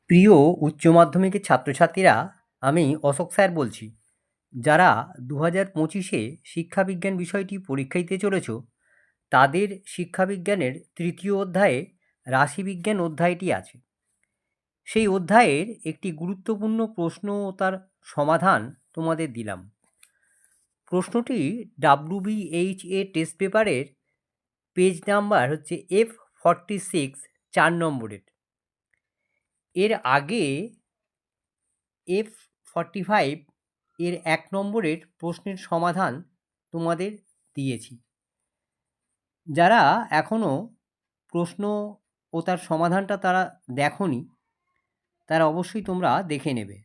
প্রিয় উচ্চ মাধ্যমিকের ছাত্রছাত্রীরা, আমি অশোক স্যার বলছি। যারা 2025-এ শিক্ষাবিজ্ঞান বিষয়টি পরীক্ষা দিতে চলেছ, তাদের শিক্ষাবিজ্ঞানের তৃতীয় অধ্যায়ে রাশিবিজ্ঞান অধ্যায়টি আছে। সেই অধ্যায়ের একটি গুরুত্বপূর্ণ প্রশ্ন ও তার সমাধান তোমাদের দিলাম। প্রশ্নটি WBHA টেস্ট পেপারের পেজ নাম্বার হচ্ছে F46, 4 নম্বরের। এর আগে F45 এর 1 নম্বরের প্রশ্নের সমাধান তোমাদের দিয়েছি। যারা এখনও প্রশ্ন ও তার সমাধানটা তারা দেখোনি, তারা অবশ্যই তোমরা দেখে নেবে।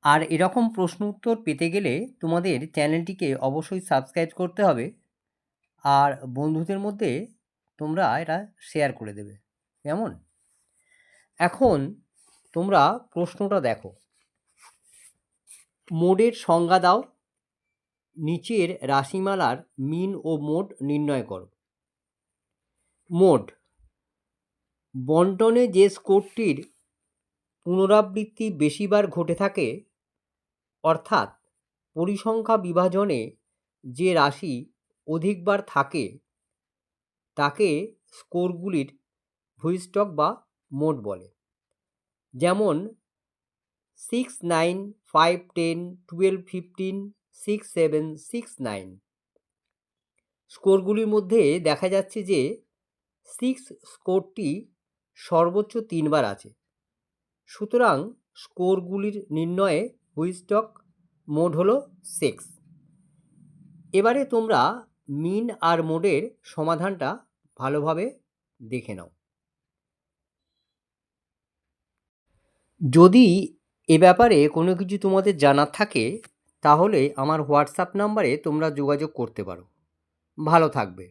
আর এরকম প্রশ্ন উত্তর পেতে গেলে তোমাদের চ্যানেলটিকে অবশ্যই সাবস্ক্রাইব করতে হবে, আর বন্ধুদের মধ্যে তোমরা এটা শেয়ার করে দেবে। কেমন? এখন তোমরা প্রশ্নটা দেখো। মোডের সংজ্ঞা দাও। নিচের রাশিমালার মিন ও মোড নির্ণয় করো। মোড বন্টনে যে স্কোরটির পুনরাবৃত্তি বেশিবার ঘটে থাকে, অর্থাৎ পরিসংখ্যা বিভাজনে যে রাশি অধিকবার থাকে, তাকে স্কোরগুলির ভূইষ্ঠক বা মোড বলে। যেমন 6, 9, 5, 10, 12, 15, 6, 7, 6, 9। স্কোরগুলির মধ্যে দেখা যাচ্ছে যে 6 স্কোরটি সর্বোচ্চ 3 বার আছে। সুতরাং স্কোরগুলির নির্ণয়ে হুইস্টক মোড হলো 6। এবারে তোমরা মিন আর মোডের সমাধানটা ভালোভাবে দেখে নাও। যদি এ ব্যাপারে কোনো কিছু তোমাদের জানার থাকে, তাহলে আমার হোয়াটসঅ্যাপ নাম্বারে তোমরা যোগাযোগ করতে পারো। ভালো থাকবে।